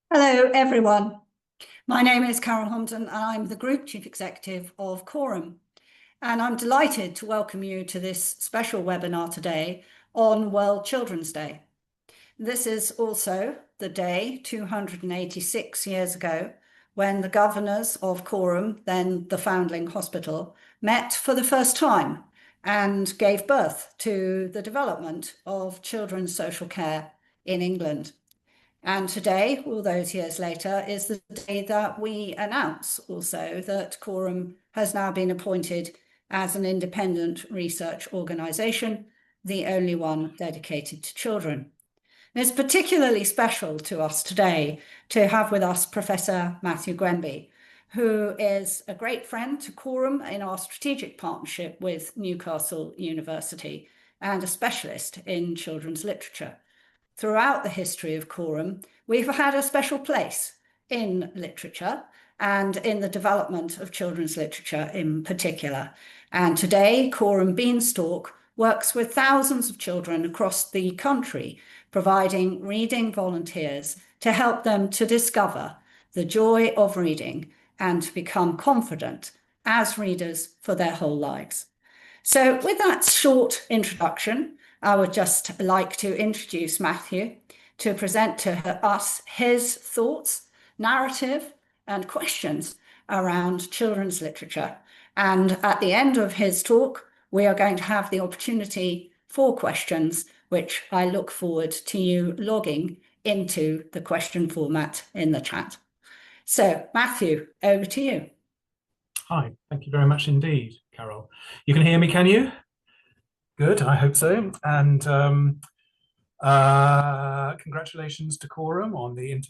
Hello, everyone. My name is Carol Homden, and I'm the Group Chief Executive of Coram. And I'm delighted to welcome you to this special webinar today on World Children's Day. This is also the day 286 years ago when the governors of Coram, then the Foundling Hospital, met for the first time and gave birth to the development of children's social care in England. And today, all those years later, is the day that we announce also that Coram has now been appointed as an independent research organisation, the only one dedicated to children. And it's particularly special to us today to have with us Professor Matthew Grenby, who is a great friend to Coram in our strategic partnership with Newcastle University and a specialist in children's literature. Throughout the history of Coram, we've had a special place in literature and in the development of children's literature in particular. And today, Coram Beanstalk works with thousands of children across the country, providing reading volunteers to help them to discover the joy of reading and to become confident as readers for their whole lives. So with that short introduction, I would just like to introduce Matthew to present to us his thoughts, narrative, and questions around children's literature. And at the end of his talk, we are going to have the opportunity for questions, which I look forward to you logging into the question format in the chat. So, Matthew, over to you. Hi, thank you very much indeed, Carol. You can hear me, can you? Good, I hope so. And congratulations to Coram on the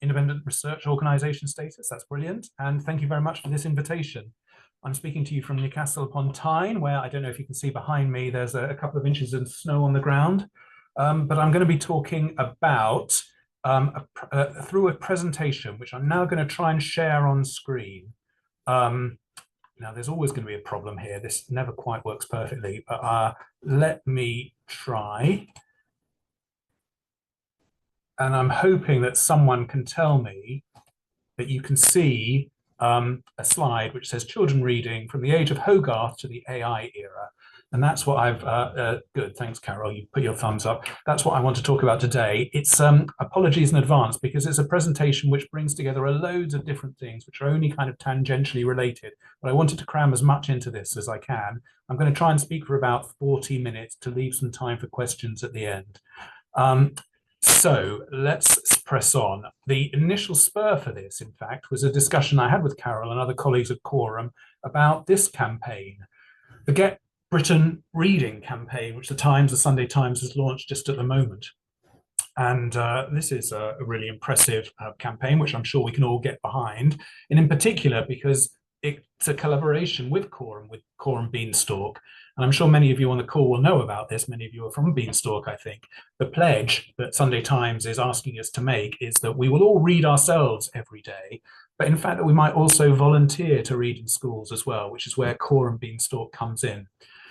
independent research organisation status. That's brilliant. And thank you very much for this invitation. I'm speaking to you from Newcastle upon Tyne, where I don't know if you can see behind me, there's a couple of inches of snow on the ground. But I'm going to be talking about through a presentation, which I'm now going to try and share on screen. Now, there's always going to be a problem here. This never quite works perfectly, but let me try. And I'm hoping that someone can tell me that you can see a slide which says children reading from the age of Hogarth to the AI era. And that's what I've, good, thanks, Carol, you put your thumbs up. That's what I want to talk about today. It's apologies in advance because it's a presentation which brings together a loads of different things which are only kind of tangentially related, but I wanted to cram as much into this as I can. I'm going to try and speak for about 40 minutes to leave some time for questions at the end. So let's press on. The initial spur for this, in fact, was a discussion I had with Carol and other colleagues at Coram about this campaign, the Get Britain Reading campaign, which the Times, the Sunday Times, has launched just at the moment. And this is a really impressive campaign, which I'm sure we can all get behind, and in particular because it's a collaboration with Coram Beanstalk. And I'm sure many of you on the call will know about this. Many of you are from Beanstalk, I think. The pledge that Sunday Times is asking us to make is that we will all read ourselves every day, but in fact that we might also volunteer to read in schools as well, which is where Coram Beanstalk comes in.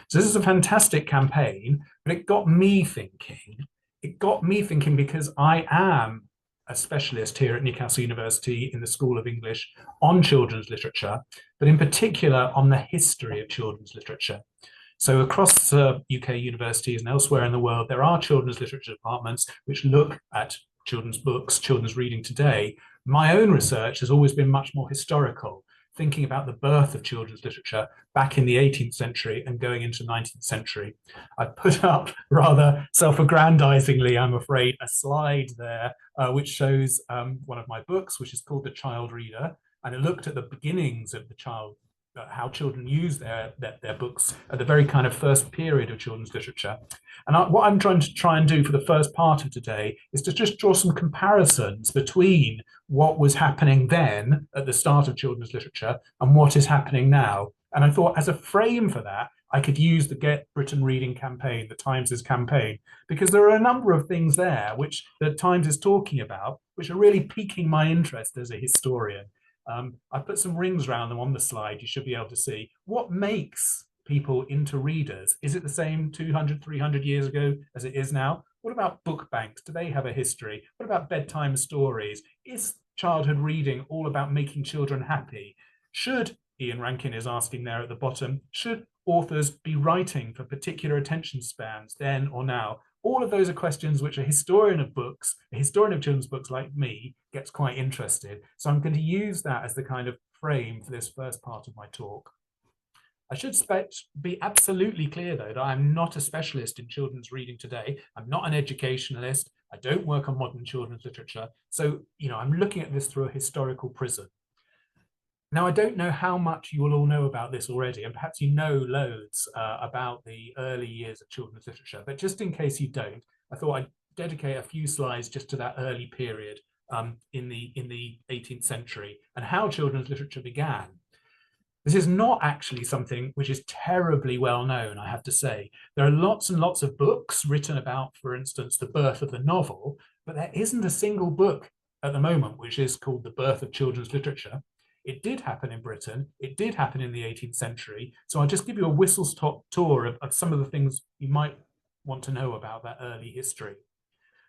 So this is a fantastic campaign, but it got me thinking. It got me thinking because I am a specialist here at Newcastle University in the School of English on children's literature, but in particular on the history of children's literature. So across UK universities and elsewhere in the world, there are children's literature departments which look at children's books, children's reading today. My own research has always been much more historical, thinking about the birth of children's literature back in the 18th century and going into the 19th century. I put up rather self-aggrandizingly, I'm afraid, a slide there which shows one of my books, which is called The Child Reader, and it looked at the beginnings of the child, how children use their books at the very kind of first period of children's literature. And what I'm trying to do for the first part of today is to just draw some comparisons between what was happening then at the start of children's literature and what is happening now. And I thought as a frame for that, I could use the Get Britain Reading campaign, the Times' campaign, because there are a number of things there which the Times is talking about, which are really piquing my interest as a historian. I put some rings around them on the slide. You should be able to see what makes people into readers? Is it the same 200, 300 years ago as it is now? What about book banks? Do they have a history? What about bedtime stories? Is childhood reading all about making children happy? Should, Ian Rankin is asking there at the bottom, should authors be writing for particular attention spans then or now? All of those are questions which a historian of books, a historian of children's books like me, gets quite interested. So I'm going to use that as the kind of frame for this first part of my talk. I should be absolutely clear, though, that I'm not a specialist in children's reading today. I'm not an educationalist. I don't work on modern children's literature. So, I'm looking at this through a historical prism. Now, I don't know how much you will all know about this already, and perhaps you know loads about the early years of children's literature, but just in case you don't, I thought I'd dedicate a few slides just to that early period in the 18th century and how children's literature began. This is not actually something which is terribly well known, I have to say. There are lots and lots of books written about, for instance, the birth of the novel, but there isn't a single book at the moment which is called The Birth of Children's Literature. It did happen in Britain. It did happen in the 18th century. So I'll just give you a whistle-stop tour of some of the things you might want to know about that early history.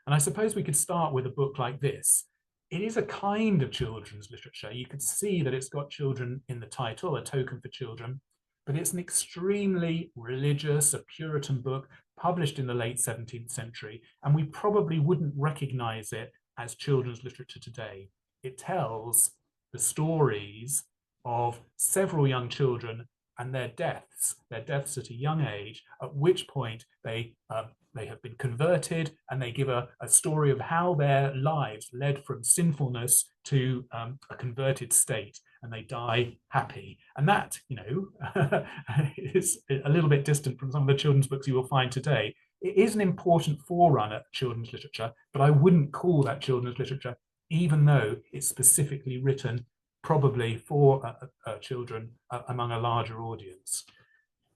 And I suppose we could start with a book like this. It is a kind of children's literature. You could see that it's got children in the title, a token for children, but it's an extremely religious, a Puritan book published in the late 17th century, and we probably wouldn't recognize it as children's literature today. It tells the stories of several young children and their deaths at a young age, at which point they have been converted, and they give a story of how their lives led from sinfulness to a converted state, and they die happy. And that, is a little bit distant from some of the children's books you will find today. It is an important forerunner of children's literature, but I wouldn't call that children's literature, even though it's specifically written probably for children among a larger audience.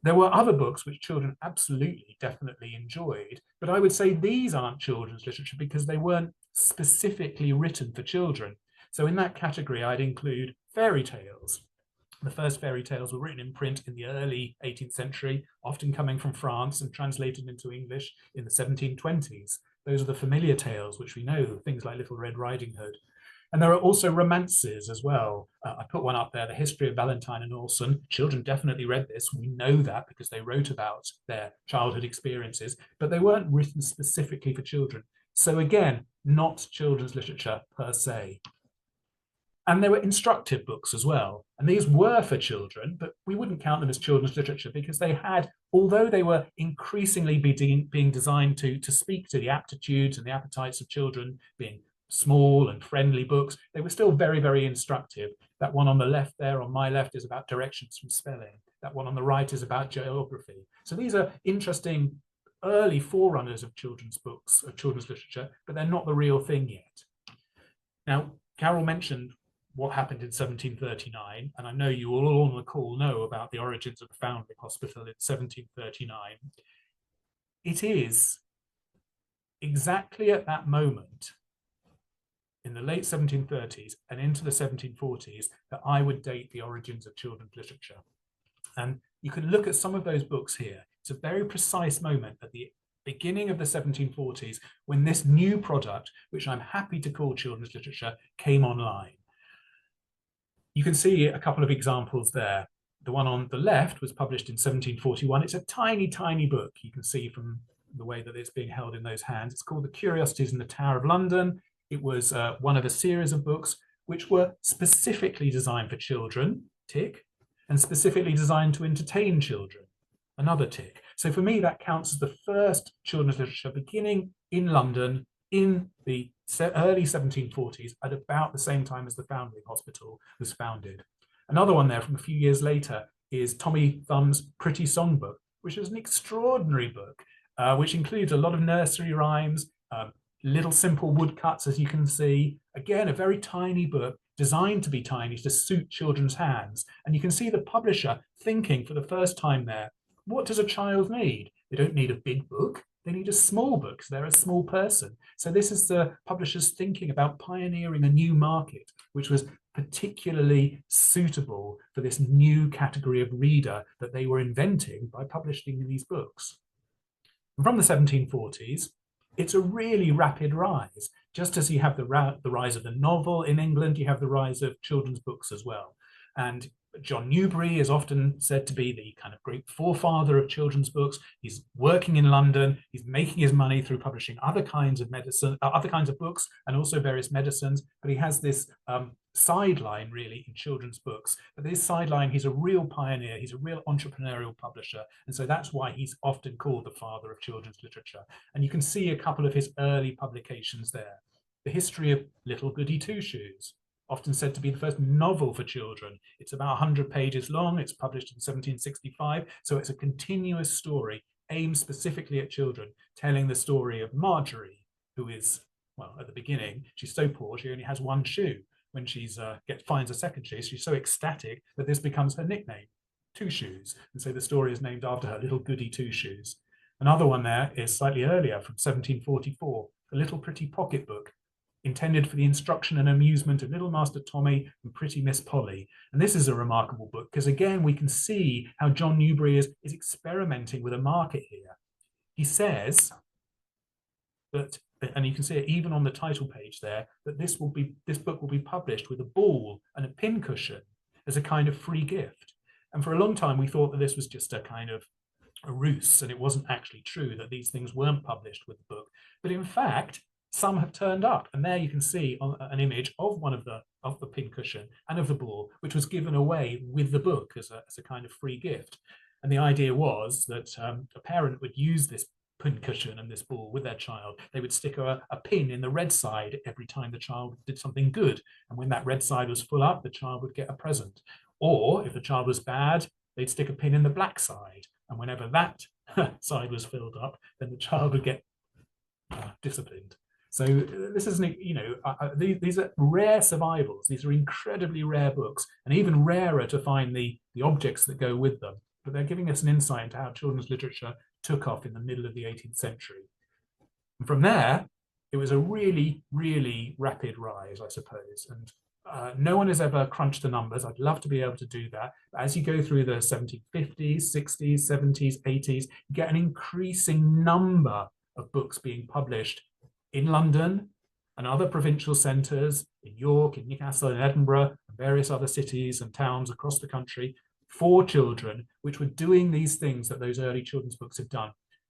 There were other books which children absolutely, definitely enjoyed, but I would say these aren't children's literature because they weren't specifically written for children. So in that category, I'd include fairy tales. The first fairy tales were written in print in the early 18th century, often coming from France and translated into English in the 1720s. Those are the familiar tales, which we know, things like Little Red Riding Hood. And there are also romances as well. I put one up there, The History of Valentine and Orson. Children definitely read this. We know that because they wrote about their childhood experiences, but they weren't written specifically for children. So again, not children's literature per se. And there were instructive books as well. And these were for children, but we wouldn't count them as children's literature because they had, although they were increasingly being designed to speak to the aptitudes and the appetites of children, being small and friendly books, they were still very, very instructive. That one on the left there, on my left, is about directions from spelling. That one on the right is about geography. So these are interesting early forerunners of children's books, of children's literature, but they're not the real thing yet. Now, Carol mentioned what happened in 1739, and I know you all on the call know about the origins of the Foundling Hospital in 1739. It is exactly at that moment, in the late 1730s and into the 1740s, that I would date the origins of children's literature. And you can look at some of those books here. It's a very precise moment at the beginning of the 1740s when this new product, which I'm happy to call children's literature, came online. You can see a couple of examples there. The one on the left was published in 1741. It's a tiny, tiny book. You can see from the way that it's being held in those hands. It's called The Curiosities in the Tower of London. It was one of a series of books which were specifically designed for children, tick, and specifically designed to entertain children, another tick. So for me, that counts as the first children's literature beginning in London in the early 1740s at about the same time as the Foundling Hospital was founded. Another one there from a few years later is Tommy Thumb's Pretty Songbook, which is an extraordinary book, which includes a lot of nursery rhymes, little simple woodcuts, as you can see. Again, a very tiny book designed to be tiny to suit children's hands. And you can see the publisher thinking for the first time there, what does a child need? They don't need a big book. They need a small book because they're a small person. So this is the publishers thinking about pioneering a new market, which was particularly suitable for this new category of reader that they were inventing by publishing these books. And from the 1740s, it's a really rapid rise. Just as you have the rise of the novel in England, you have the rise of children's books as well. And John Newbery is often said to be the kind of great forefather of children's books. He's working in London. He's making his money through publishing other kinds of medicine, other kinds of books, and also various medicines. But he has this sideline really in children's books. But this sideline, he's a real pioneer. He's a real entrepreneurial publisher. And so that's why he's often called the father of children's literature. And you can see a couple of his early publications there. The History of Little Goody Two-Shoes, often said to be the first novel for children. It's about 100 pages long. It's published in 1765. So it's a continuous story aimed specifically at children, telling the story of Marjorie, who is, well, at the beginning, she's so poor, she only has one shoe. When she's finds a second shoe, she's so ecstatic that this becomes her nickname, Two Shoes. And so the story is named after her, Little Goody Two Shoes. Another one there is slightly earlier, from 1744, The Little Pretty Pocket Book, intended for the instruction and amusement of Little Master Tommy and Pretty Miss Polly. And this is a remarkable book because, again, we can see how John Newbery is experimenting with a market here. He says that, and you can see it even on the title page there, that this book will be published with a ball and a pincushion as a kind of free gift. And for a long time, we thought that this was just a kind of a ruse, and it wasn't actually true that these things weren't published with the book. But in fact, some have turned up, and there you can see an image of one of the pincushion and of the ball, which was given away with the book as a kind of free gift. And the idea was that a parent would use this pincushion and this ball with their child. They would stick a pin in the red side every time the child did something good, and when that red side was full up, the child would get a present. Or if the child was bad, they'd stick a pin in the black side, and whenever that side was filled up, then the child would get disciplined. So this isn't, these are rare survivals. These are incredibly rare books, and even rarer to find the objects that go with them. But they're giving us an insight into how children's literature took off in the middle of the 18th century. And from there, it was a really, really rapid rise, I suppose. And no one has ever crunched the numbers. I'd love to be able to do that. But as you go through the 1750s, 60s, 70s, 80s, you get an increasing number of books being published in London and other provincial centres, in York, in Newcastle, in Edinburgh, and various other cities and towns across the country, for children, which were doing these things that those early children's books had done,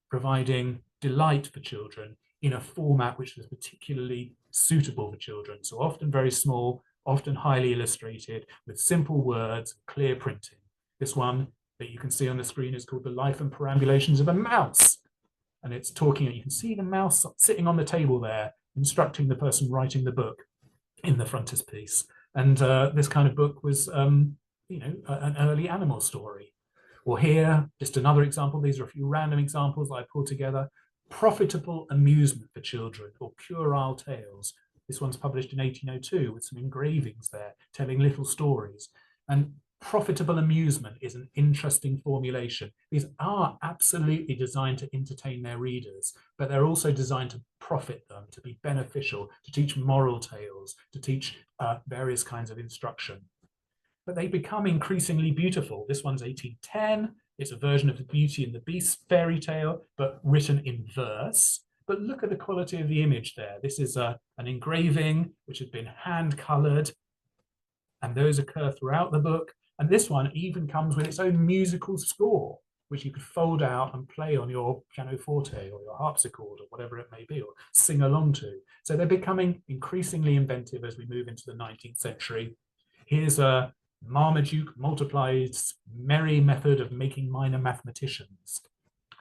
providing delight for children in a format which was particularly suitable for children. So often very small, often highly illustrated, with simple words, clear printing. This one that you can see on the screen is called The Life and Perambulations of a Mouse. And it's talking, you can see the mouse sitting on the table there, instructing the person writing the book in the frontispiece. And this kind of book was, an early animal story. Or here, just another example. These are a few random examples I pulled together. Profitable Amusement for Children, or Puerile Tales. This one's published in 1802 with some engravings there, telling little stories. And profitable amusement is an interesting formulation. These are absolutely designed to entertain their readers, but they're also designed to profit them, to be beneficial, to teach moral tales, to teach various kinds of instruction. But they become increasingly beautiful. This one's 1810. It's a version of the Beauty and the Beast fairy tale, but written in verse. But look at the quality of the image there. This is an engraving which has been hand-colored, and those occur throughout the book. And this one even comes with its own musical score, which you could fold out and play on your pianoforte or your harpsichord or whatever it may be, or sing along to. So they're becoming increasingly inventive as we move into the 19th century. Here's a Marmaduke Multiply's Merry Method of Making Minor Mathematicians,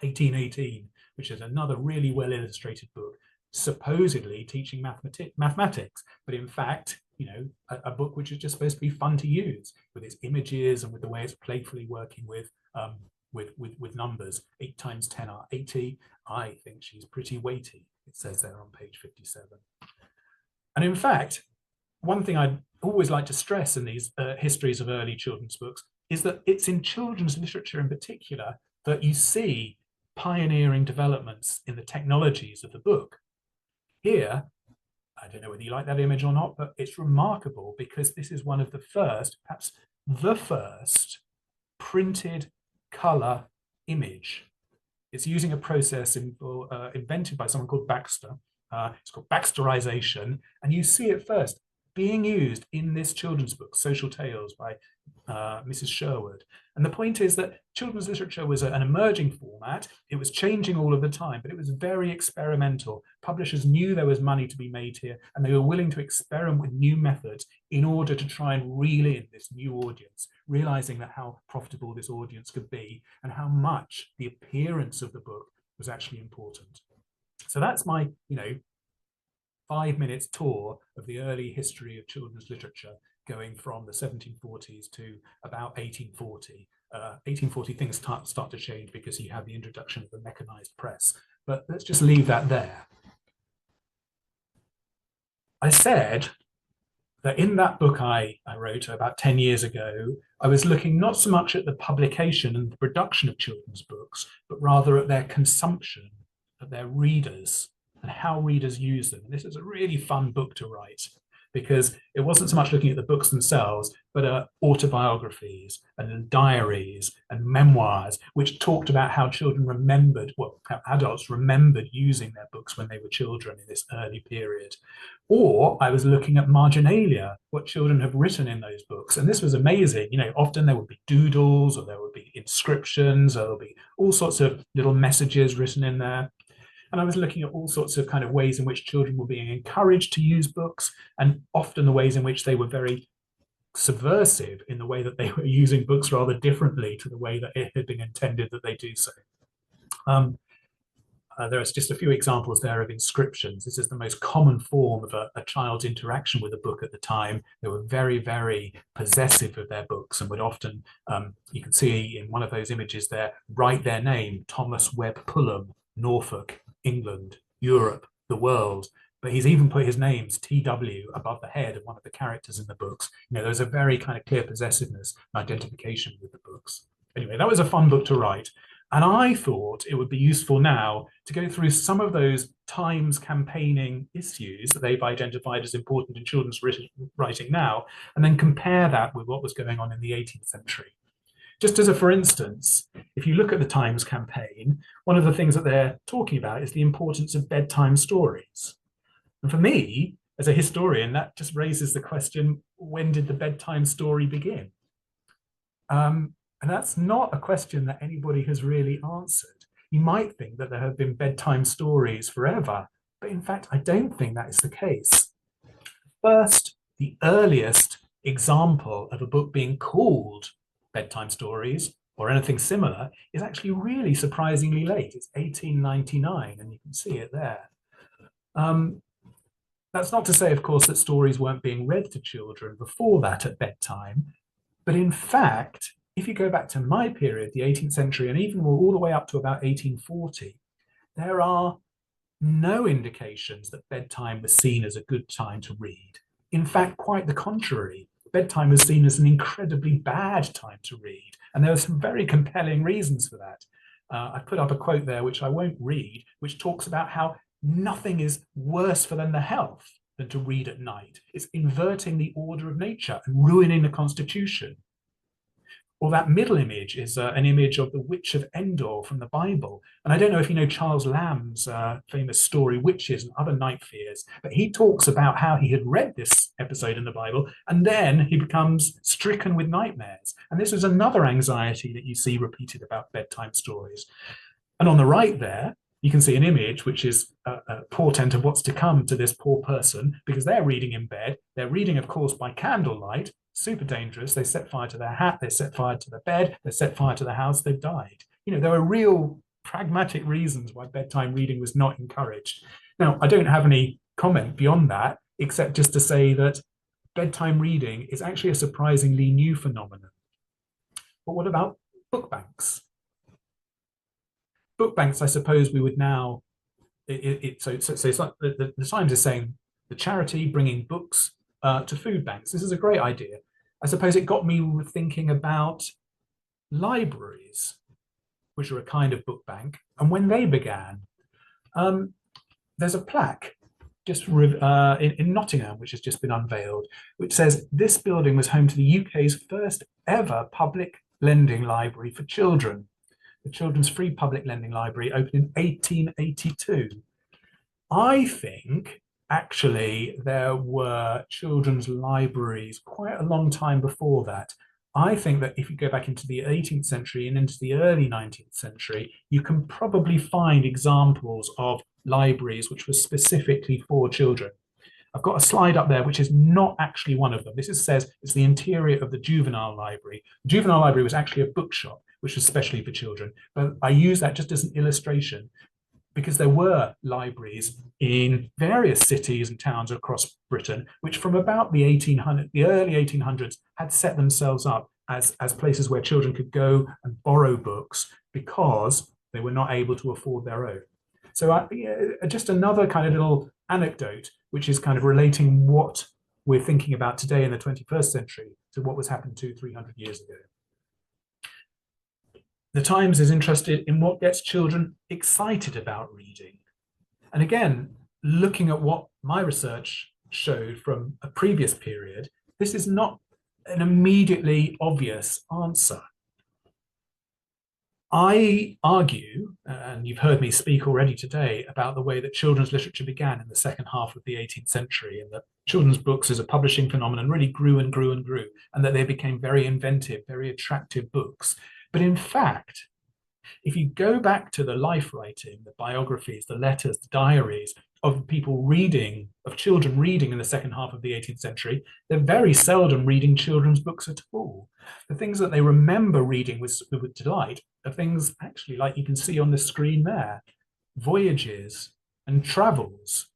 1818, which is another really well illustrated book, supposedly teaching mathematics, but in fact, a book which is just supposed to be fun to use with its images and with the way it's playfully working with numbers. 8 times 10 are 80. I think she's pretty weighty, it says there on page 57. And in fact, one thing I'd always like to stress in these histories of early children's books is that it's in children's literature in particular that you see pioneering developments in the technologies of the book. Here, I don't know whether you like that image or not, but it's remarkable because this is one of the first, perhaps the first, printed colour image. It's using a process invented by someone called Baxter. It's called Baxterization, and you see it first being used in this children's book, Social Tales by Mrs. Sherwood. And the point is that children's literature was an emerging format. It was changing all of the time, but it was very experimental. Publishers knew there was money to be made here, and they were willing to experiment with new methods in order to try and reel in this new audience, realizing that how profitable this audience could be and how much the appearance of the book was actually important. So that's my, 5 minutes tour of the early history of children's literature, going from the 1740s to about 1840. 1840 things start to change because you have the introduction of the mechanized press. But let's just leave that there. I said that in that book I wrote about 10 years ago, I was looking not so much at the publication and the production of children's books, but rather at their consumption, at their readers, and how readers use them. And this is a really fun book to write because it wasn't so much looking at the books themselves, but autobiographies and diaries and memoirs, which talked about how children remembered, well, how adults remembered using their books when they were children in this early period. Or I was looking at marginalia, what children have written in those books. And this was amazing. Often there would be doodles, or there would be inscriptions, or there would be all sorts of little messages written in there. And I was looking at all sorts of kind of ways in which children were being encouraged to use books, and often the ways in which they were very subversive in the way that they were using books rather differently to the way that it had been intended that they do so. There's just a few examples there of inscriptions. This is the most common form of a child's interaction with a book at the time. They were very, very possessive of their books and would often, you can see in one of those images there, write their name, Thomas Webb Pulham, Norfolk, England, Europe, the world. But he's even put his names, TW, above the head of one of the characters in the books. There's a very kind of clear possessiveness and identification with the books. Anyway, that was a fun book to write. And I thought it would be useful now to go through some of those Times campaigning issues that they've identified as important in children's writing now, and then compare that with what was going on in the 18th century. Just as a for instance, if you look at the Times campaign, one of the things that they're talking about is the importance of bedtime stories. And for me, as a historian, that just raises the question, when did the bedtime story begin? And that's not a question that anybody has really answered. You might think that there have been bedtime stories forever, but in fact, I don't think that is the case. First, the earliest example of a book being called bedtime stories or anything similar is actually really surprisingly late. It's 1899, and you can see it there. That's not to say, of course, that stories weren't being read to children before that at bedtime, but in fact, if you go back to my period, the 18th century, and even all the way up to about 1840, there are no indications that bedtime was seen as a good time to read. In fact, quite the contrary. Bedtime was seen as an incredibly bad time to read. And there are some very compelling reasons for that. I put up a quote there, which I won't read, which talks about how nothing is worse for the health than to read at night. It's inverting the order of nature and ruining the constitution. Or that middle image is an image of the Witch of Endor from the Bible. And I don't know if you know Charles Lamb's famous story, Witches and Other Night Fears, but he talks about how he had read this episode in the Bible, and then he becomes stricken with nightmares. And this is another anxiety that you see repeated about bedtime stories. And on the right there, you can see an image which is a portent of what's to come to this poor person, because they're reading in bed. They're reading, of course, by candlelight. Super dangerous. They set fire to their hat, they set fire to the bed, they set fire to the house, they've died. There are real pragmatic reasons why bedtime reading was not encouraged. Now, I don't have any comment beyond that, except just to say that bedtime reading is actually a surprisingly new phenomenon. But what about book banks? Book banks, I suppose we would now, so it's like the Times is saying the charity bringing books to food banks. This is a great idea. I suppose it got me thinking about libraries, which are a kind of book bank, and when they began. There's a plaque in Nottingham, which has just been unveiled, which says this building was home to the UK's first ever public lending library for children. The Children's Free Public Lending Library opened in 1882. I think actually there were children's libraries quite a long time before that. I think that if you go back into the 18th century and into the early 19th century, you can probably find examples of libraries which were specifically for children. I've got a slide up there which is not actually one of them. This says it's the interior of the juvenile library. The juvenile library was actually a bookshop which was specially for children, but I use that just as an illustration because there were libraries in various cities and towns across Britain, which from about the early 1800s had set themselves up as places where children could go and borrow books because they were not able to afford their own. So just another kind of little anecdote, which is kind of relating what we're thinking about today in the 21st century to what was happened 200-300 years ago. The Times is interested in what gets children excited about reading. And again, looking at what my research showed from a previous period, this is not an immediately obvious answer. I argue, and you've heard me speak already today, about the way that children's literature began in the second half of the 18th century, and that children's books as a publishing phenomenon really grew and grew and grew, and that they became very inventive, very attractive books. But in fact, if you go back to the life writing, the biographies, the letters, the diaries of people reading, of children reading in the second half of the 18th century, they're very seldom reading children's books at all. The things that they remember reading with delight are things actually like you can see on the screen there, voyages and travels.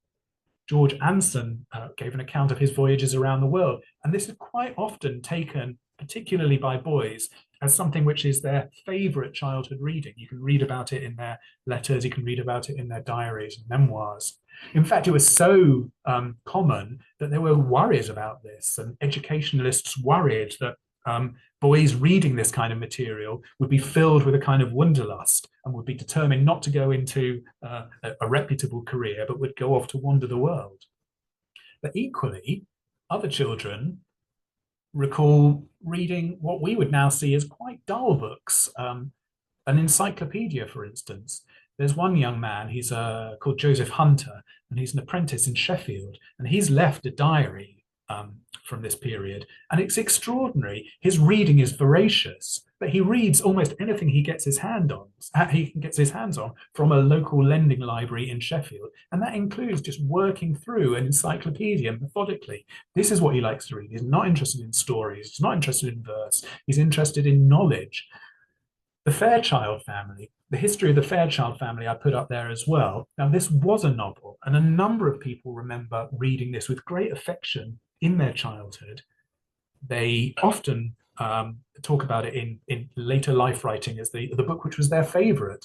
George Anson gave an account of his voyages around the world, and this is quite often taken, particularly by boys, as something which is their favorite childhood reading. You can read about it in their letters, you can read about it in their diaries and memoirs. In fact, it was so common that there were worries about this, and educationalists worried that boys reading this kind of material would be filled with a kind of wanderlust and would be determined not to go into a reputable career, but would go off to wander the world. But equally, other children recall reading what we would now see as quite dull books, an encyclopedia, for instance. There's one young man, he's called Joseph Hunter, and he's an apprentice in Sheffield, and he's left a diary from this period, and it's extraordinary. His reading is voracious, but he reads almost anything he gets his hands on from a local lending library in Sheffield, and that includes just working through an encyclopedia methodically. This is what he likes to read. He's not interested in stories, he's not interested in verse, he's interested in knowledge. The Fairchild family, the history of the Fairchild family I put up there as well. Now, this was a novel, and a number of people remember reading this with great affection in their childhood. They often talk about it in later life writing as the book which was their favorite.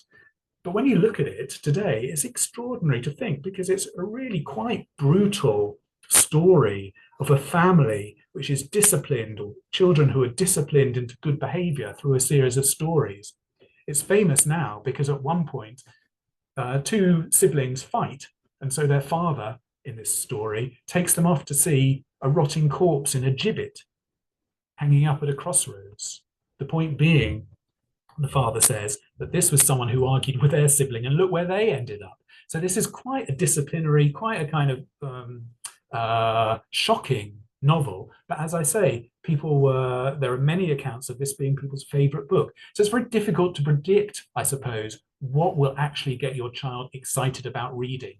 But when you look at it today, it's extraordinary to think, because it's a really quite brutal story of a family which is disciplined, or children who are disciplined into good behavior through a series of stories. It's famous now because at one point, two siblings fight, and so their father in this story takes them off to see a rotting corpse in a gibbet hanging up at a crossroads. The point being, the father says that this was someone who argued with their sibling, and look where they ended up. So this is quite a disciplinary, quite a kind of shocking novel. But as I say, there are many accounts of this being people's favorite book. So it's very difficult to predict, I suppose, what will actually get your child excited about reading.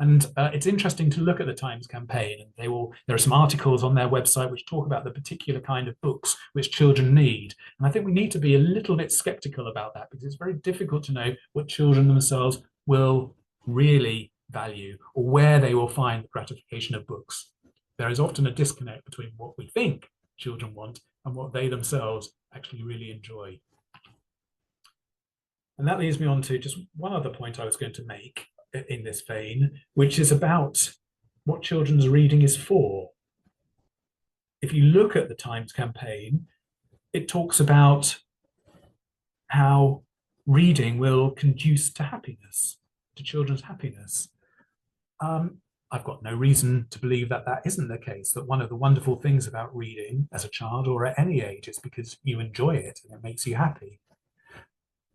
And it's interesting to look at the Times campaign, and there are some articles on their website which talk about the particular kind of books which children need. And I think we need to be a little bit skeptical about that, because it's very difficult to know what children themselves will really value, or where they will find the gratification of books. There is often a disconnect between what we think children want and what they themselves actually really enjoy. And that leads me on to just one other point I was going to make in this vein, which is about what children's reading is for. If you look at the Times campaign, it talks about how reading will conduce to happiness, to children's happiness. I've got no reason to believe that that isn't the case, that one of the wonderful things about reading as a child or at any age is because you enjoy it and it makes you happy.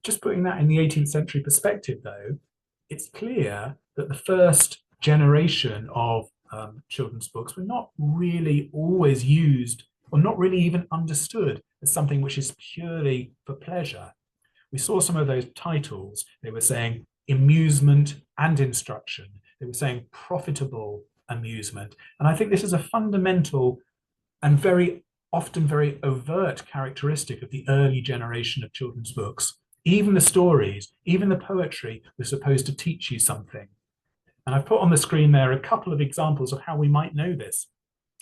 Just putting that in the 18th century perspective, though, it's clear that the first generation of children's books were not really always used or not really even understood as something which is purely for pleasure. We saw some of those titles. They were saying amusement and instruction. They were saying profitable amusement. And I think this is a fundamental and very often very overt characteristic of the early generation of children's books. Even the stories, even the poetry were supposed to teach you something. And I've put on the screen there a couple of examples of how we might know this.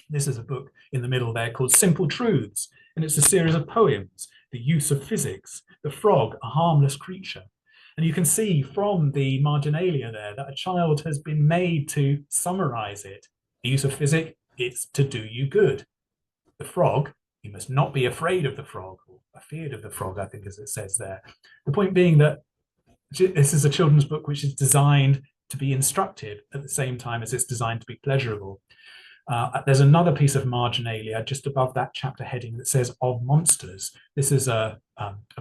This is a book in the middle there called Simple Truths, and it's a series of poems, The Use of Physics, The Frog, a Harmless Creature. And you can see from the marginalia there that a child has been made to summarize it. The use of physics, it's to do you good. The frog, you must not be afraid of the frog, or afeared of the frog, I think, as it says there. The point being that this is a children's book which is designed to be instructive at the same time as it's designed to be pleasurable. There's another piece of marginalia just above that chapter heading that says of monsters. This is a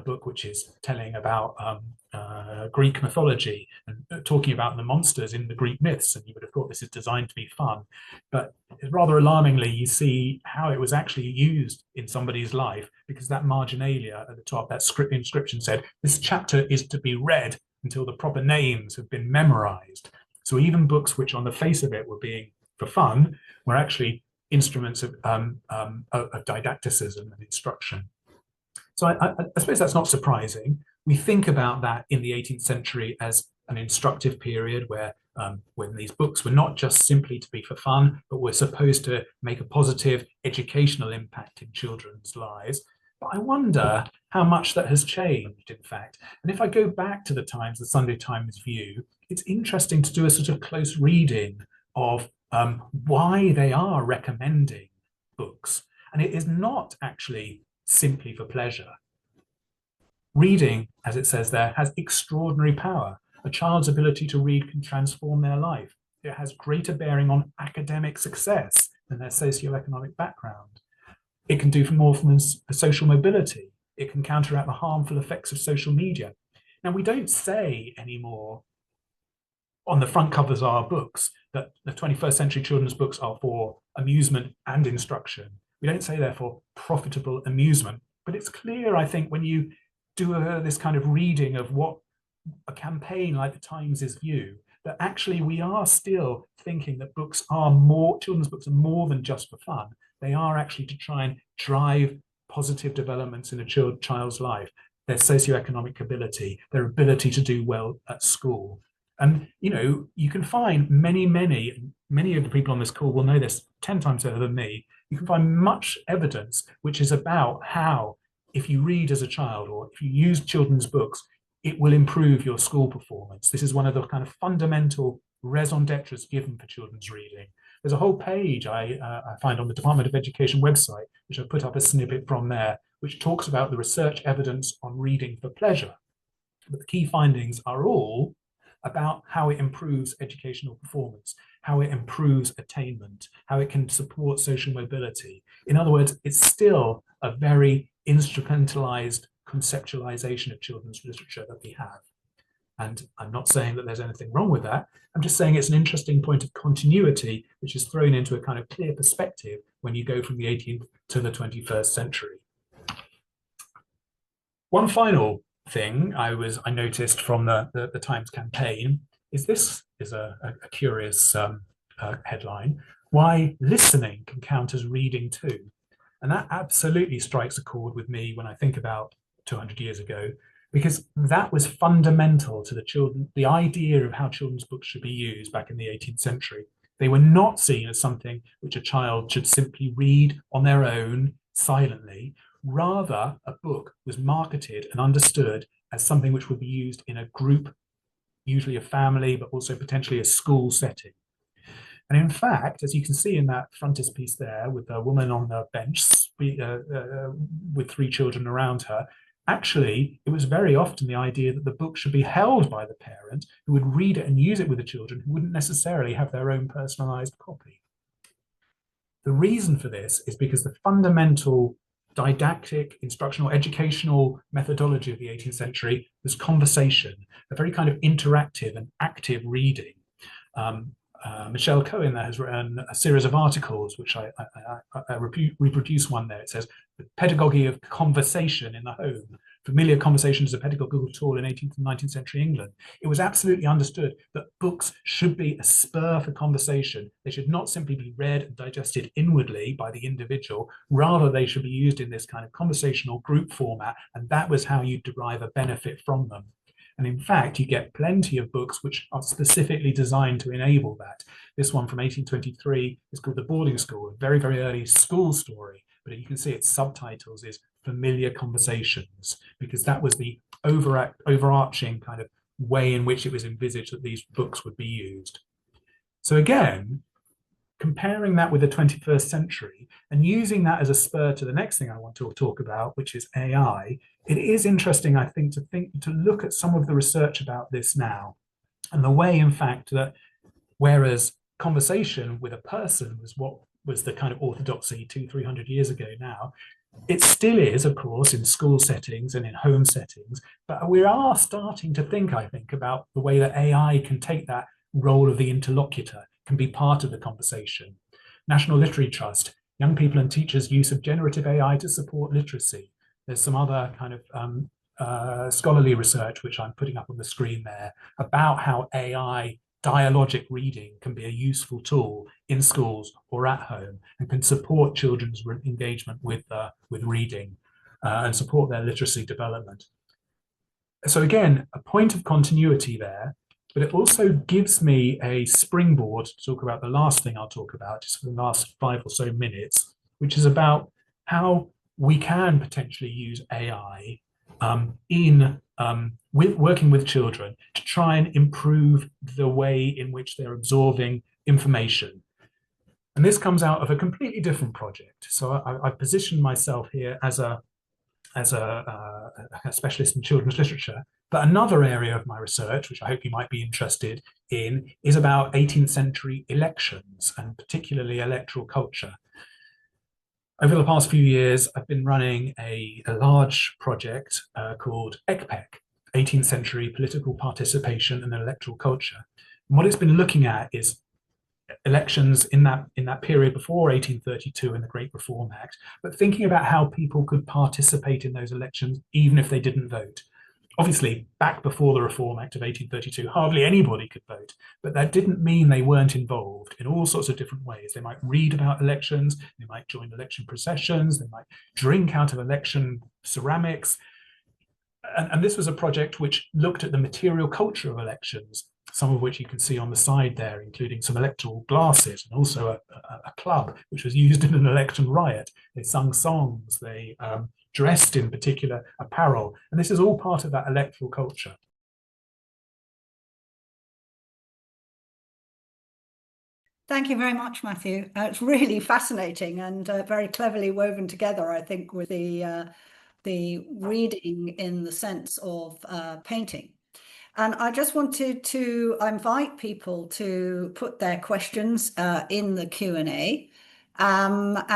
book which is telling about Greek mythology and talking about the monsters in the Greek myths. And you would have thought this is designed to be fun, but rather alarmingly, you see how it was actually used in somebody's life, because that marginalia at the top, that script inscription said, this chapter is to be read until the proper names have been memorized. So even books which on the face of it were being for fun were actually instruments of didacticism and instruction. So I suppose that's not surprising. We think about that in the 18th century as an instructive period where when these books were not just simply to be for fun, but were supposed to make a positive educational impact in children's lives. But I wonder how much that has changed, in fact. And if I go back to the Times, the Sunday Times view, it's interesting to do a sort of close reading of why they are recommending books. And it is not actually simply for pleasure. Reading, as it says there, has extraordinary power. A child's ability to read can transform their life. It has greater bearing on academic success than their socioeconomic background. It can do more for social mobility. It can counteract the harmful effects of social media. Now, we don't say anymore on the front covers of our books that the 21st century children's books are for amusement and instruction. We don't say they're for profitable amusement, but it's clear, I think, when you do this kind of reading of what a campaign like the Times' view, that actually we are still thinking that books are more, children's books are more than just for fun. They are actually to try and drive positive developments in a child's life, their socioeconomic ability, their ability to do well at school. And, you know, you can find many of the people on this call will know this 10 times better than me. You can find much evidence which is about how, if you read as a child or if you use children's books, it will improve your school performance. This is one of the kind of fundamental raison d'etre given for children's reading. There's a whole page I find on the Department of Education website, which I put up a snippet from there, which talks about the research evidence on reading for pleasure. But the key findings are all about how it improves educational performance, how it improves attainment, how it can support social mobility. In other words, it's still a very instrumentalized conceptualization of children's literature that we have. And I'm not saying that there's anything wrong with that. I'm just saying it's an interesting point of continuity, which is thrown into a kind of clear perspective when you go from the 18th to the 21st century. One final thing I noticed from the Times campaign is this is a curious headline: why listening can count as reading too. And that absolutely strikes a chord with me when I think about 200 years ago, because that was fundamental to the idea of how children's books should be used back in the 18th century. They were not seen as something which a child should simply read on their own silently. Rather, a book was marketed and understood as something which would be used in a group, usually a family, but also potentially a school setting. And in fact, as you can see in that frontispiece there, with a woman on the bench with 3 children around her, actually, it was very often the idea that the book should be held by the parent who would read it and use it with the children who wouldn't necessarily have their own personalized copy. The reason for this is because the fundamental didactic, instructional, educational methodology of the 18th century was conversation, a very kind of interactive and active reading. Michelle Cohen there has written a series of articles, which I reproduce one there. It says, the pedagogy of conversation in the home, familiar conversation as a pedagogical tool in 18th and 19th century England. It was absolutely understood that books should be a spur for conversation. They should not simply be read and digested inwardly by the individual. Rather, they should be used in this kind of conversational group format, and that was how you derive a benefit from them. And in fact, you get plenty of books which are specifically designed to enable that. This one from 1823 is called The Boarding School, a very, very early school story. But you can see its subtitles is Familiar Conversations, because that was the overarching kind of way in which it was envisaged that these books would be used. So again, comparing that with the 21st century and using that as a spur to the next thing I want to talk about, which is AI, it is interesting, I think, to look at some of the research about this now, and the way, in fact, that whereas conversation with a person was what was the kind of orthodoxy 200-300 years ago now, it still is, of course, in school settings and in home settings, but we are starting to think, I think, about the way that AI can take that role of the interlocutor, can be part of the conversation. National Literary Trust, young people and teachers' use of generative AI to support literacy. There's some other kind of scholarly research, which I'm putting up on the screen there, about how AI dialogic reading can be a useful tool in schools or at home and can support children's engagement with reading and support their literacy development. So again, a point of continuity there, but it also gives me a springboard to talk about the last thing I'll talk about, just for the last 5 or so minutes, which is about how we can potentially use AI with working with children to try and improve the way in which they're absorbing information. And this comes out of a completely different project. So I positioned myself here as a specialist in children's literature. But another area of my research, which I hope you might be interested in, is about 18th century elections and particularly electoral culture. Over the past few years, I've been running a large project called ECPEC, 18th Century Political Participation and Electoral Culture. And what it's been looking at is elections in that period before 1832 and the Great Reform Act, but thinking about how people could participate in those elections even if they didn't vote. Obviously, back before the Reform Act of 1832, hardly anybody could vote, but that didn't mean they weren't involved in all sorts of different ways. They might read about elections, they might join election processions, they might drink out of election ceramics. And this was a project which looked at the material culture of elections, some of which you can see on the side there, including some electoral glasses and also a club which was used in an election riot. They sung songs, they dressed in particular apparel, and this is all part of that electoral culture. Thank you very much, Matthew. It's really fascinating and very cleverly woven together, I think, with the reading in the sense of painting. And I just wanted to invite people to put their questions in the Q&A. So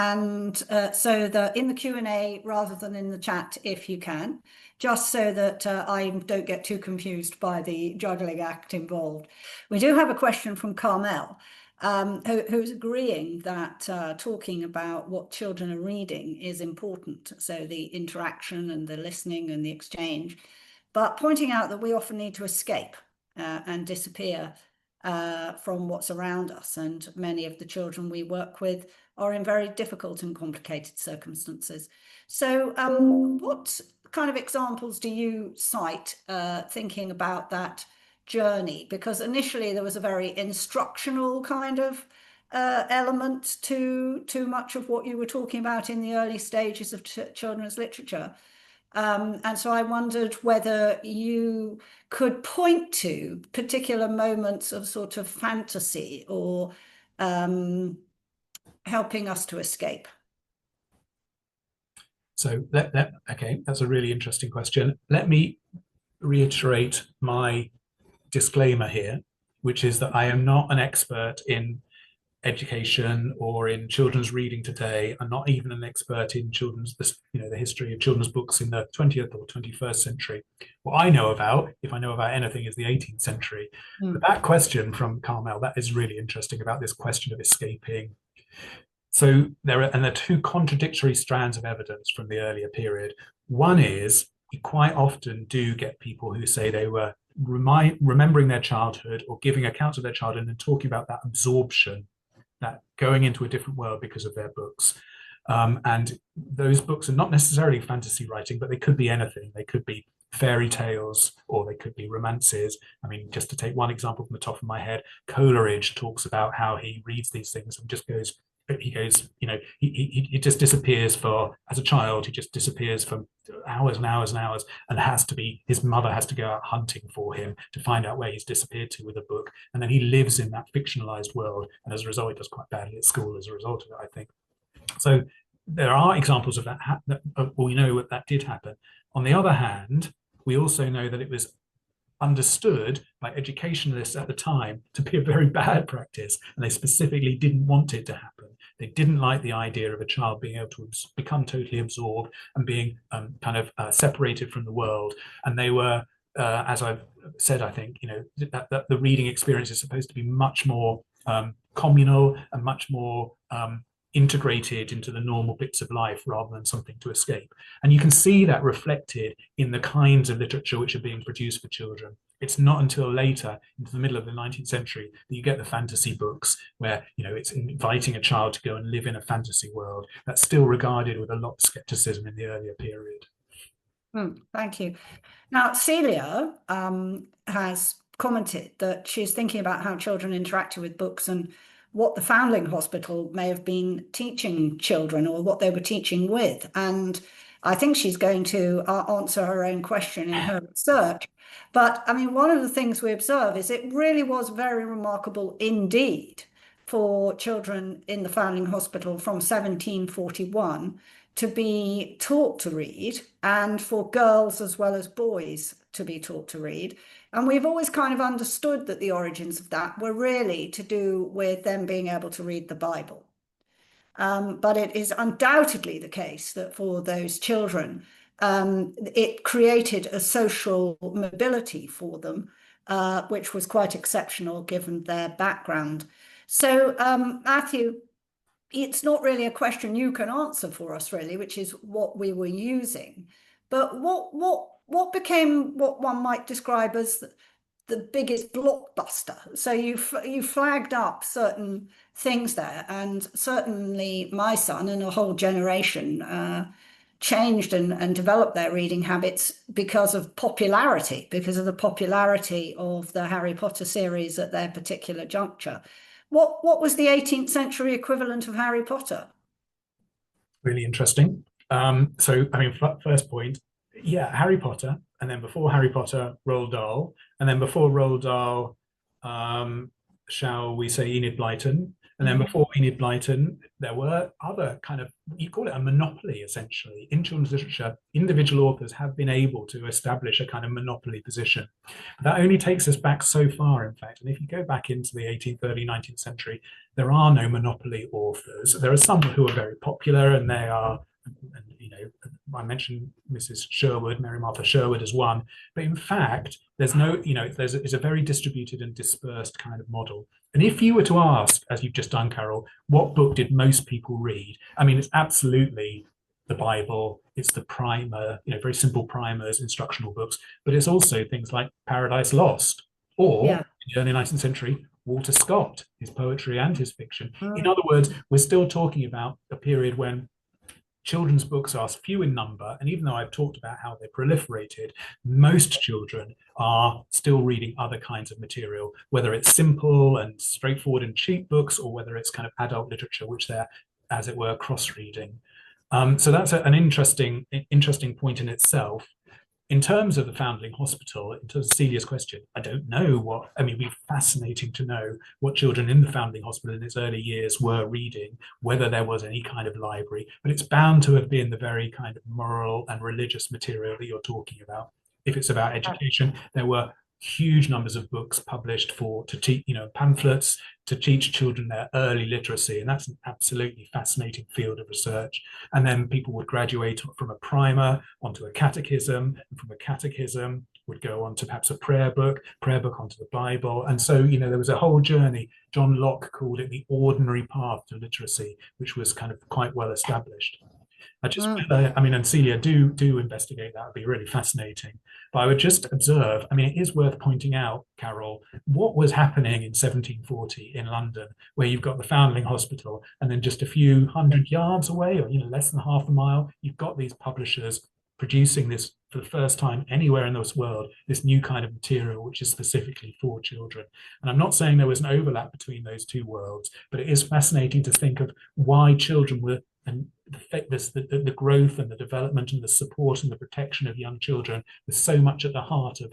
in the Q&A rather than in the chat, if you can, just so that I don't get too confused by the juggling act involved. We do have a question from Carmel, who's agreeing that talking about what children are reading is important. So the interaction and the listening and the exchange, but pointing out that we often need to escape and disappear from what's around us. And many of the children we work with are in very difficult and complicated circumstances. So what kind of examples do you cite thinking about that journey? Because initially there was a very instructional kind of element to much of what you were talking about in the early stages of children's literature. And so I wondered whether you could point to particular moments of sort of fantasy or helping us to escape. So okay, that's a really interesting question. Let me reiterate my disclaimer here, which is that I am not an expert in education or in children's reading today. I'm not even an expert in children's, the history of children's books in the 20th or 21st century. What I know about, if I know about anything, is the 18th century. But that question from Carmel, that is really interesting, about this question of escaping. So there are two contradictory strands of evidence from the earlier period. One is, you quite often do get people who say they were remembering their childhood or giving accounts of their childhood and talking about that absorption, that going into a different world because of their books. And those books are not necessarily fantasy writing, but they could be anything. They could be fairy tales, or they could be romances. I mean, just to take one example from the top of my head, Coleridge talks about how he reads these things and just goes, he just disappears as a child, he just disappears for hours and hours and hours, and his mother has to go out hunting for him to find out where he's disappeared to with a book. And then he lives in that fictionalized world. And as a result, he does quite badly at school as a result of it, I think. So there are examples of that, we know that did happen. On the other hand, we also know that it was understood by educationalists at the time to be a very bad practice, and they specifically didn't want it to happen. They didn't like the idea of a child being able to become totally absorbed and being separated from the world. And they were, as I've said, I think, that the reading experience is supposed to be much more communal and much more integrated into the normal bits of life rather than something to escape. And you can see that reflected in the kinds of literature which are being produced for children. It's not until later, into the middle of the 19th century, that you get the fantasy books where, it's inviting a child to go and live in a fantasy world. That's still regarded with a lot of skepticism in the earlier period. Thank you. Now, Celia has commented that she's thinking about how children interacted with books and what the Foundling Hospital may have been teaching children, or what they were teaching with. And I think she's going to answer her own question in her research. But I mean, one of the things we observe is it really was very remarkable indeed for children in the Foundling Hospital from 1741 to be taught to read, and for girls as well as boys to be taught to read. And we've always kind of understood that the origins of that were really to do with them being able to read the Bible. But it is undoubtedly the case that for those children, it created a social mobility for them, which was quite exceptional given their background. So, Matthew, it's not really a question you can answer for us, really, which is what we were using. But what became what one might describe as the biggest blockbuster? So you flagged up certain things there, and certainly my son and a whole generation changed and developed their reading habits because of popularity, because of the popularity of the Harry Potter series at their particular juncture. What was the 18th century equivalent of Harry Potter? Really interesting. So, I mean, first point, yeah, Harry Potter, and then before Harry Potter, Roald Dahl, and then before Roald Dahl, shall we say Enid Blyton, and then before Enid Blyton, there were other kind of, you call it a monopoly, essentially. In children's literature, individual authors have been able to establish a kind of monopoly position. That only takes us back so far, in fact. And if you go back into the 18th, early 19th century, there are no monopoly authors. There are some who are very popular, and they are, I mentioned Mrs. Sherwood, Mary Martha Sherwood as one, but in fact, there's no, it's a very distributed and dispersed kind of model. And if you were to ask, as you've just done, Carol, what book did most people read? I mean, it's absolutely the Bible, it's the primer, very simple primers, instructional books, but it's also things like Paradise Lost, or in the early 19th century, Walter Scott, his poetry and his fiction. In other words, we're still talking about a period when children's books are few in number, and even though I've talked about how they proliferated, most children are still reading other kinds of material, whether it's simple and straightforward and cheap books, or whether it's kind of adult literature, which they're, as it were, cross-reading. So that's an interesting point in itself. in terms of the Foundling Hospital, in terms of Celia's question, I don't know what, I mean, it'd be fascinating to know what children in the Foundling Hospital in its early years were reading, whether there was any kind of library, but it's bound to have been the very kind of moral and religious material that you're talking about. If it's about education, there were huge numbers of books published to teach, pamphlets to teach children their early literacy. And that's an absolutely fascinating field of research. And then people would graduate from a primer onto a catechism, and from a catechism would go on to perhaps a prayer book onto the Bible. And so, there was a whole journey. John Locke called it the ordinary path to literacy, which was kind of quite well established. And Celia, do investigate that. Would be really fascinating. But I would just observe, it is worth pointing out, Carol, what was happening in 1740 in London, where you've got the Foundling Hospital, and then just a few hundred yards away, or less than half a mile, you've got these publishers producing this for the first time anywhere in this world, this new kind of material, which is specifically for children. And I'm not saying there was an overlap between those two worlds, but it is fascinating to think of why children were, and the growth and the development and the support and the protection of young children was so much at the heart of,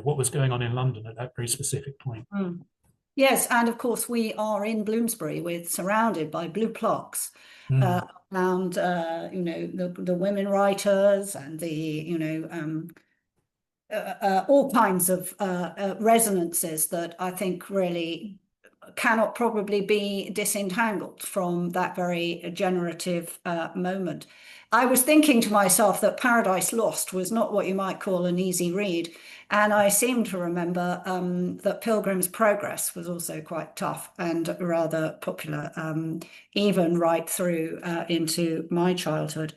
what was going on in London at that very specific point. Mm. Yes, and of course we are in Bloomsbury, we're surrounded by blue plaques around, the women writers and the, all kinds of resonances that I think really cannot probably be disentangled from that very generative moment. I was thinking to myself that Paradise Lost was not what you might call an easy read. And I seem to remember that Pilgrim's Progress was also quite tough and rather popular, even right through into my childhood.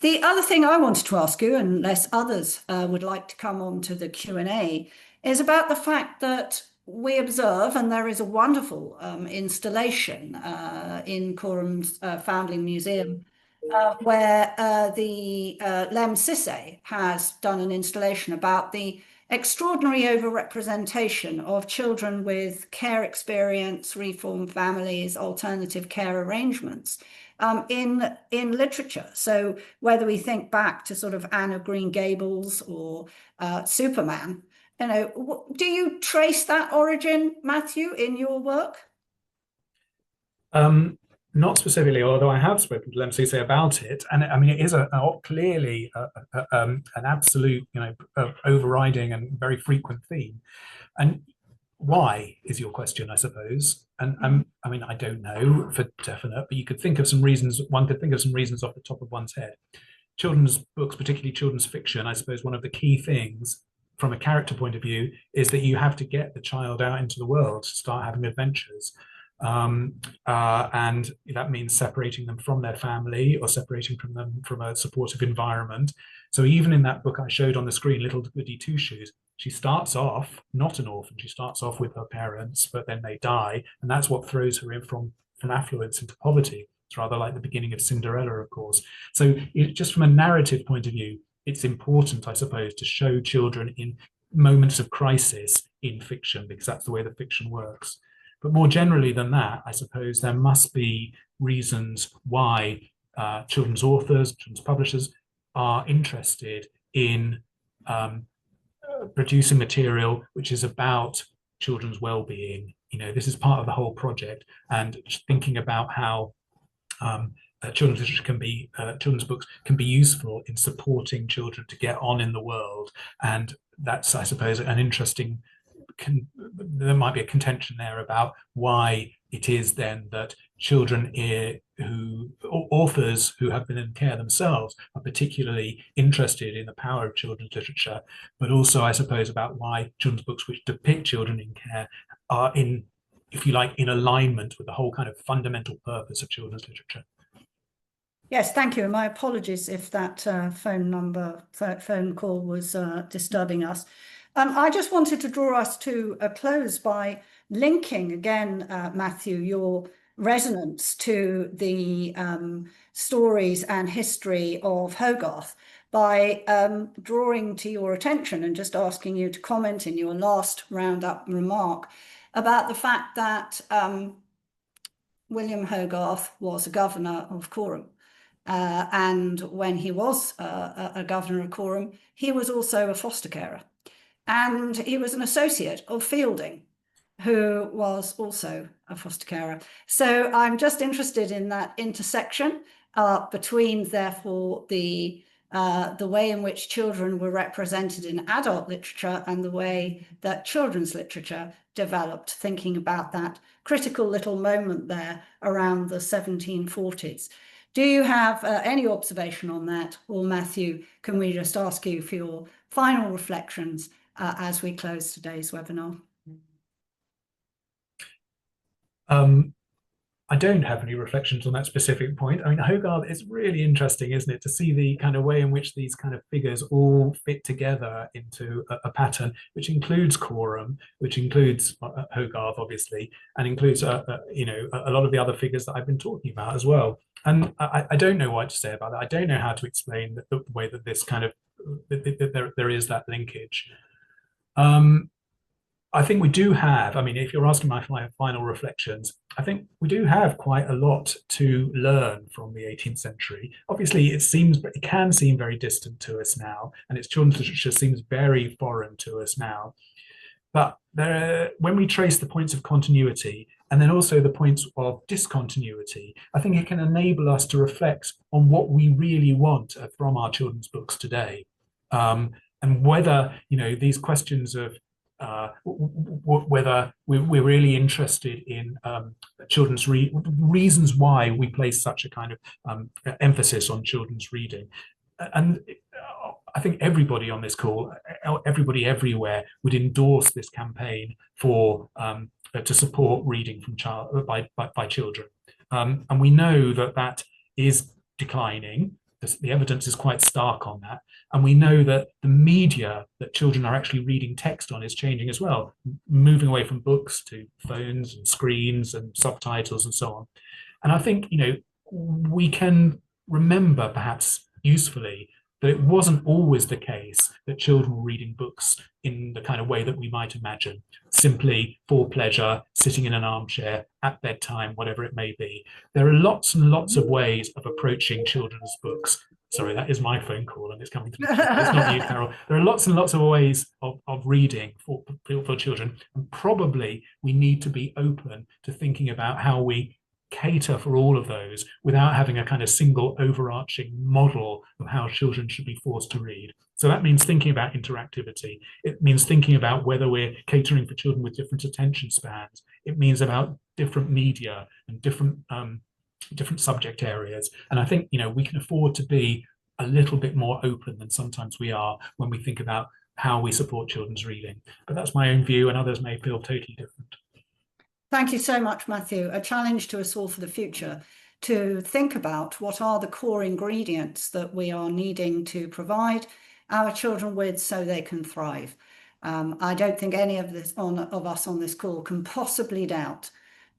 The other thing I wanted to ask you, unless others would like to come on to the Q&A, is about the fact that we observe, and there is a wonderful installation in Coram's Foundling Museum, where the Lem Sisse has done an installation about the extraordinary overrepresentation of children with care experience, reformed families, alternative care arrangements in literature. So whether we think back to sort of Anne of Green Gables or Superman, do you trace that origin, Matthew, in your work? Not specifically, although I have spoken to Lem Sisse about it, and it is clearly an absolute, overriding and very frequent theme. And why is your question, I suppose? And I don't know for definite, but you could think of some reasons. One could think of some reasons off the top of one's head. Children's books, particularly children's fiction, I suppose one of the key things from a character point of view is that you have to get the child out into the world to start having adventures. And that means separating them from their family or separating from them from a supportive environment. So even in that book I showed on the screen, Little Goody Two Shoes, she starts off not an orphan. She starts off with her parents, but then they die, and that's what throws her in from affluence into poverty. It's rather like the beginning of Cinderella, of course. So just from a narrative point of view, it's important, I suppose, to show children in moments of crisis in fiction, because that's the way the fiction works. But more generally than that, I suppose there must be reasons why children's authors, children's publishers are interested in producing material which is about children's well-being. This is part of the whole project, and thinking about how children's literature children's books can be useful in supporting children to get on in the world. And that's, I suppose, an interesting, there might be a contention there about why it is then that authors who have been in care themselves are particularly interested in the power of children's literature, but also, I suppose, about why children's books which depict children in care are in, if you like, in alignment with the whole kind of fundamental purpose of children's literature. Yes, thank you. And my apologies if that phone call was disturbing us. I just wanted to draw us to a close by linking again, Matthew, your resonance to the stories and history of Hogarth by drawing to your attention and just asking you to comment in your last roundup remark about the fact that William Hogarth was a governor of Coram. And when he was a governor of Coram, he was also a foster carer. And he was an associate of Fielding, who was also a foster carer. So I'm just interested in that intersection between, therefore, the way in which children were represented in adult literature and the way that children's literature developed, thinking about that critical little moment there around the 1740s. Do you have any observation on that? Or Matthew, can we just ask you for your final reflections as we close today's webinar? I don't have any reflections on that specific point. I mean, Hogarth is really interesting, isn't it, to see the kind of way in which these kind of figures all fit together into a pattern, which includes Coram, which includes Hogarth, obviously, and includes, you know, a lot of the other figures that I've been talking about as well. And I don't know what to say about that. I don't know how to explain the way that this kind of, there is that linkage. I think we do have, I mean, if you're asking my final reflections, I think we do have quite a lot to learn from the 18th century. Obviously, it can seem very distant to us now, and its children's literature seems very foreign to us now. But when we trace the points of continuity and then also the points of discontinuity, I think it can enable us to reflect on what we really want from our children's books today. And whether, you know, these questions of whether we're really interested in children's reasons why we place such a kind of emphasis on children's reading. And I think everybody on this call, everybody everywhere, would endorse this campaign for to support reading from by children. And we know that that is declining. The evidence is quite stark on that. And we know that the media that children are actually reading text on is changing as well, moving away from books to phones and screens and subtitles and so on. And I think, you know, we can remember perhaps usefully that it wasn't always the case that children were reading books in the kind of way that we might imagine, simply for pleasure, sitting in an armchair at bedtime, whatever it may be. There are lots and lots of ways of approaching children's books. Sorry, that is my phone call and it's coming through. It's not you, Carol. There are lots and lots of ways of reading for children. And probably we need to be open to thinking about how we cater for all of those without having a kind of single overarching model of how children should be forced to read. So that means thinking about interactivity. It means thinking about whether we're catering for children with different attention spans. It means about different media and different subject areas. And I think, you know, we can afford to be a little bit more open than sometimes we are when we think about how we support children's reading. But that's my own view, and others may feel totally different. Thank you so much, Matthew. A challenge to us all for the future to think about what are the core ingredients that we are needing to provide our children with so they can thrive. I don't think any of us on this call can possibly doubt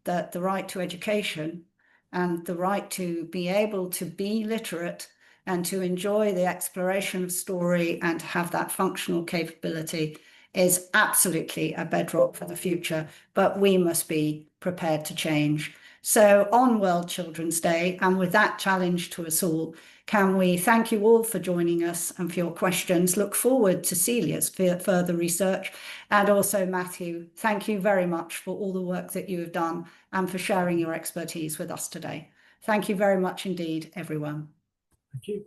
that the right to education and the right to be able to be literate and to enjoy the exploration of story and to have that functional capability is absolutely a bedrock for the future, but we must be prepared to change. So on World Children's Day, and with that challenge to us all, can we thank you all for joining us and for your questions. Look forward to Celia's further research. And also, Matthew, thank you very much for all the work that you have done and for sharing your expertise with us today. Thank you very much indeed, everyone. Thank you.